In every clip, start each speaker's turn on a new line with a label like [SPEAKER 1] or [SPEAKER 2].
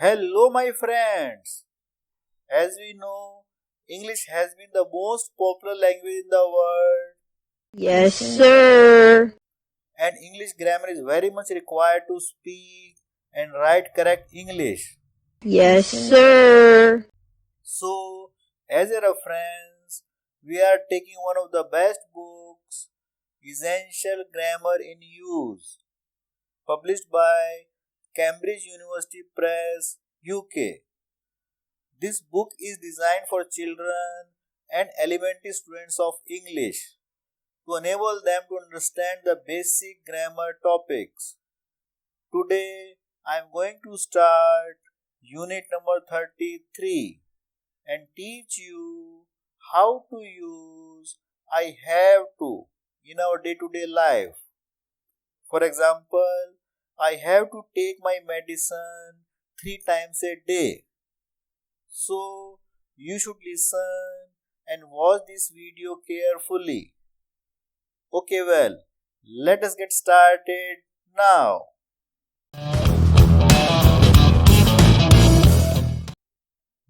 [SPEAKER 1] Hello, my friends. As we know, English has been the most popular language in the world,
[SPEAKER 2] Yes, sir.
[SPEAKER 1] and English grammar is very much required to speak and write correct English.
[SPEAKER 2] Yes, sir.
[SPEAKER 1] So, as a reference, we are taking one of the best books, Essential Grammar in Use, published by Cambridge University Press UK. This book is designed for children and elementary students of English to enable them to understand the basic grammar topics. Today, I am going to start unit number 33 and teach you how to use I have to in our day-to-day life. For example, I have to take my medicine 3 times a day. So, you should listen and watch this video carefully. Okay, well, let us get started now.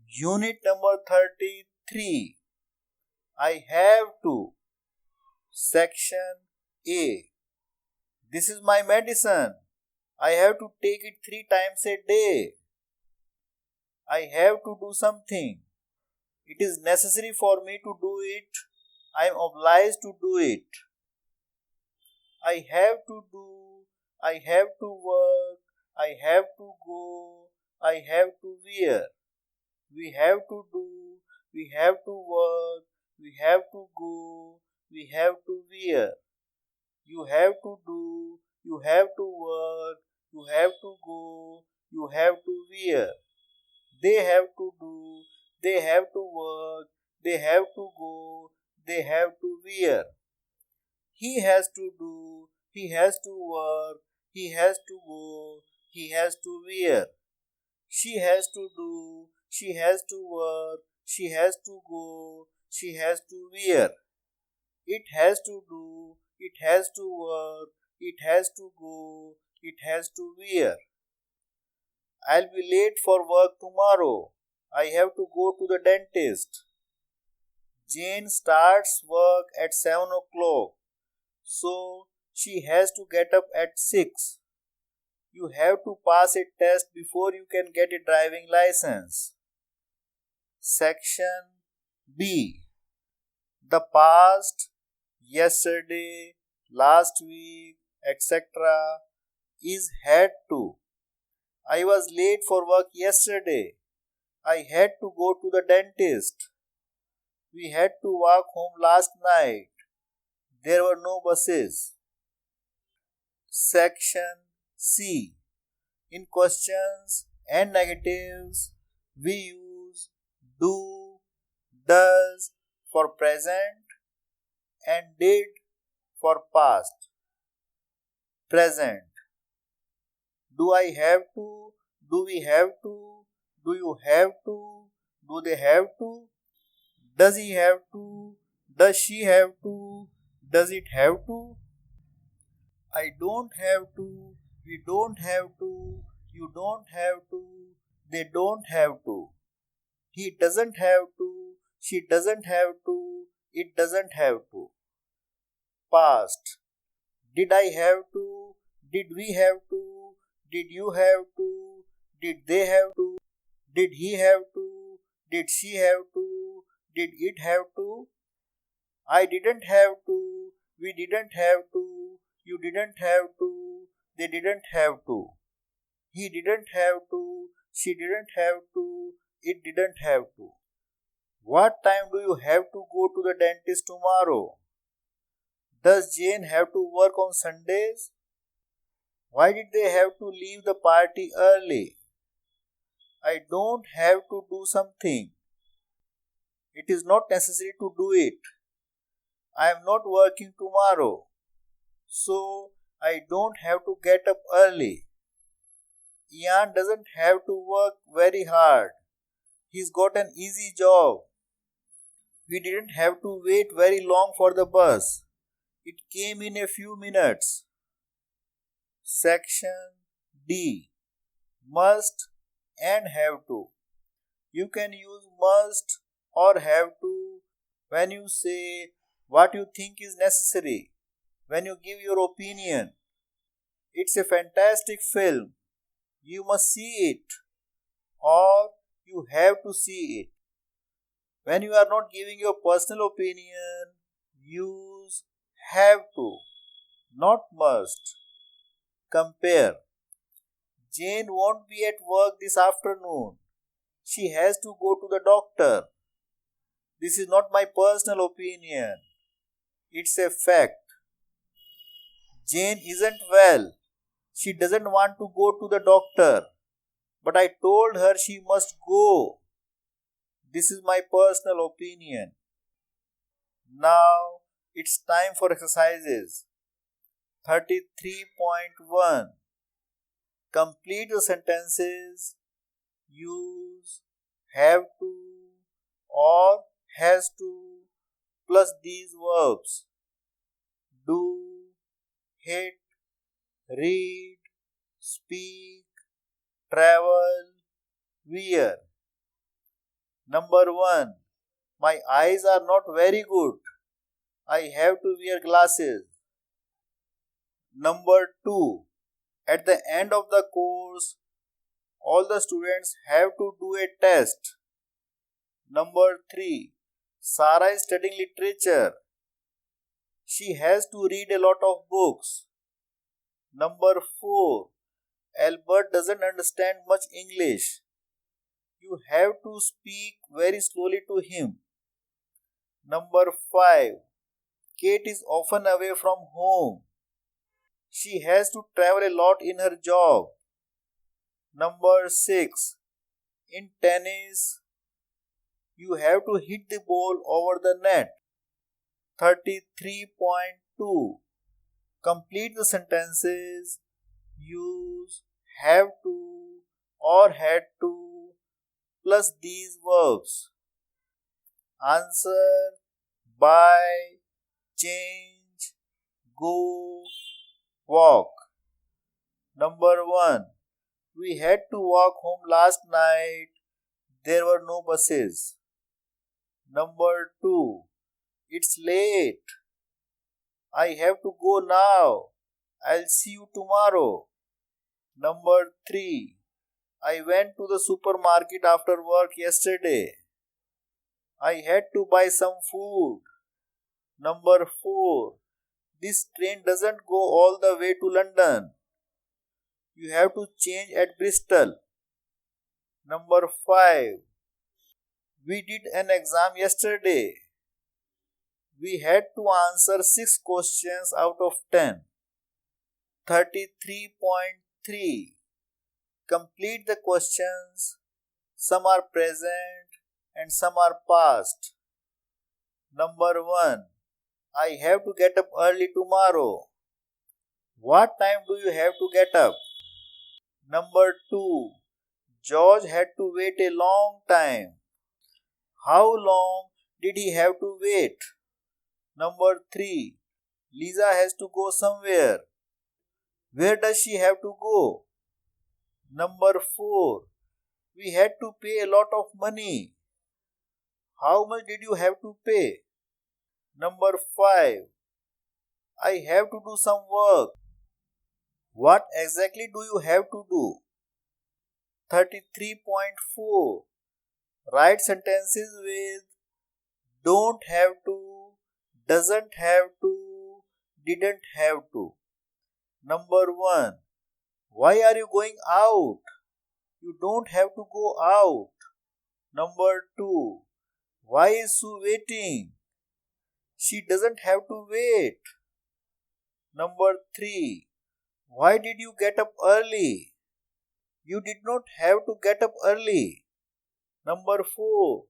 [SPEAKER 1] Unit number 33. I have to. Section A. This is my medicine. I have to take it 3 times a day. I have to do something. It is necessary for me to do it. I am obliged to do it. I have to do. I have to work. I have to go. I have to wear. We have to do. We have to work. We have to go. We have to wear. You have to do. You have to work. You have to go. You have to wear. They have to do. They have to work. They have to go. They have to wear. He has to do. He has to work. He has to go. He has to wear. She has to do. She has to work. She has to go. She has to wear. It has to do. It has to work. It has to go. It has to wear. I'll be late for work tomorrow. I have to go to the dentist. Jane starts work at 7 o'clock, so she has to get up at 6. You have to pass a test before you can get a driving license. Section B. The past, yesterday, last week, etc. is had to. I was late for work yesterday. I had to go to the dentist. We had to walk home last night. There were no buses. Section C. In questions and negatives, we use do, does for present and did for past. Present. Do I have to? Do we have to? Do you have to? Do they have to? Does he have to? Does she have to? Does it have to? I don't have to. We don't have to. You don't have to. They don't have to. He doesn't have to. She doesn't have to. It doesn't have to. Past. Did I have to? Did we have to? Did you have to? Did they have to? Did he have to? Did she have to? Did it have to? I didn't have to. We didn't have to. You didn't have to. They didn't have to. He didn't have to. She didn't have to. It didn't have to. What time do you have to go to the dentist tomorrow? Does Jane have to work on Sundays? Why did they have to leave the party early? I don't have to do something. It is not necessary to do it. I am not working tomorrow, so I don't have to get up early. Ian doesn't have to work very hard. He's got an easy job. We didn't have to wait very long for the bus. It came in a few minutes. Section D. Must, and have to. You can use must or have to when you say what you think is necessary, when you give your opinion. It's a fantastic film. You must see it, or you have to see it. When you are not giving your personal opinion, use have to, not must. Compare. Jane won't be at work this afternoon. She has to go to the doctor. This is not my personal opinion. It's a fact. Jane isn't well. She doesn't want to go to the doctor. But I told her she must go. This is my personal opinion. Now it's time for exercises. 33.1. Complete the sentences. Use have to or has to plus these verbs: do, hit, read, speak, travel, wear. Number 1. My eyes are not very good. I have to wear glasses. Number 2. At the end of the course, all the students have to do a test. Number 3. Sarah is studying literature. She has to read a lot of books. Number 4. Albert doesn't understand much English. You have to speak very slowly to him. Number 5. Kate is often away from home. She has to travel a lot in her job. Number 6. In tennis, you have to hit the ball over the net. 33.2. Complete the sentences. Use have to or had to plus these verbs. Answer: buy, change, go, walk. Number 1. We had to walk home last night. There were no buses. Number 2. It's late. I have to go now. I'll see you tomorrow. Number 3. I went to the supermarket after work yesterday. I had to buy some food. Number 4. This train doesn't go all the way to London. You have to change at Bristol. Number 5. We did an exam yesterday. We had to answer 6 questions out of 10. 33.3. Complete the questions. Some are present and some are past. Number 1. I have to get up early tomorrow. What time do you have to get up? Number 2. George had to wait a long time. How long did he have to wait? Number 3. Lisa has to go somewhere. Where does she have to go? Number 4. We had to pay a lot of money. How much did you have to pay? Number 5. I have to do some work. What exactly do you have to do? 33.4. Write sentences with don't have to, doesn't have to, didn't have to. Number 1. Why are you going out? You don't have to go out. Number 2. Why is Sue waiting? She doesn't have to wait. Number 3. Why did you get up early? You did not have to get up early. Number 4.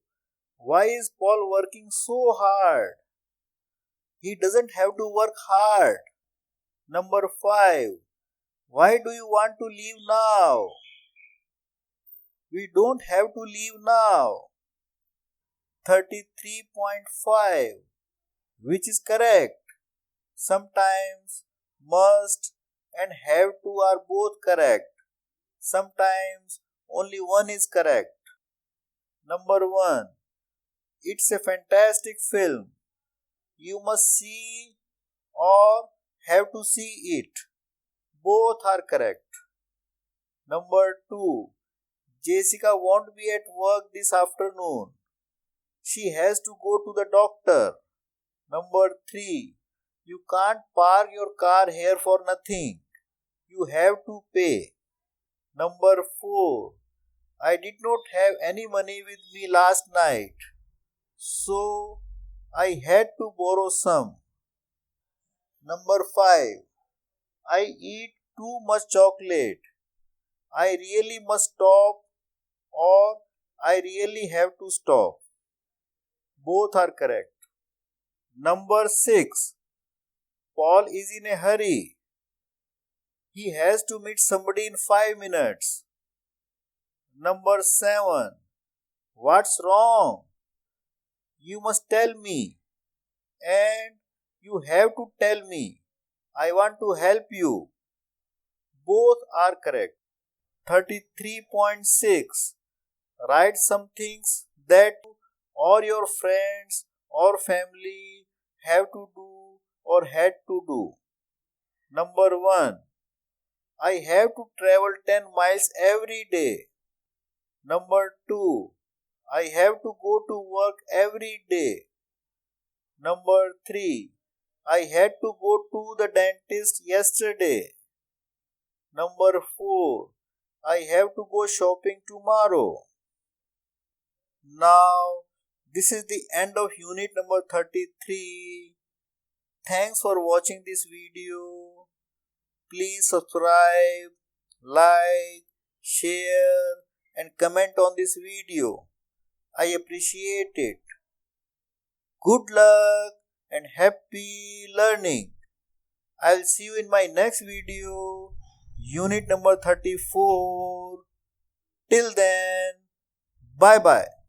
[SPEAKER 1] Why is Paul working so hard? He doesn't have to work hard. Number 5. Why do you want to leave now? We don't have to leave now. 33.5. Which is correct? Sometimes must and have to are both correct. Sometimes Only one is correct. Number 1. It's a fantastic film. You must see or have to see it. Both are correct. Number 2. Jessica won't be at work this afternoon. She has to go to the doctor. Number 3. You can't park your car here for nothing. You have to pay. Number 4. I did not have any money with me last night, so I had to borrow some. Number 5. I eat too much chocolate. I really must stop or I really have to stop. Both are correct. Number 6. Paul is in a hurry. He has to meet somebody in 5 minutes. Number 7. What's wrong? You must tell me. And you have to tell me. I want to help you. Both are correct. 33.6. Write some things that you or your friends or family have to do or had to do. Number 1. I have to travel 10 miles every day. Number 2. I have to go to work every day. Number 3. I had to go to the dentist yesterday. Number 4. I have to go shopping tomorrow. Now, this is the end of unit number 33. Thanks for watching this video. Please subscribe, like, share and comment on this video. I appreciate it. Good luck and happy learning. I'll see you in my next video, unit number 34. Till then, bye bye.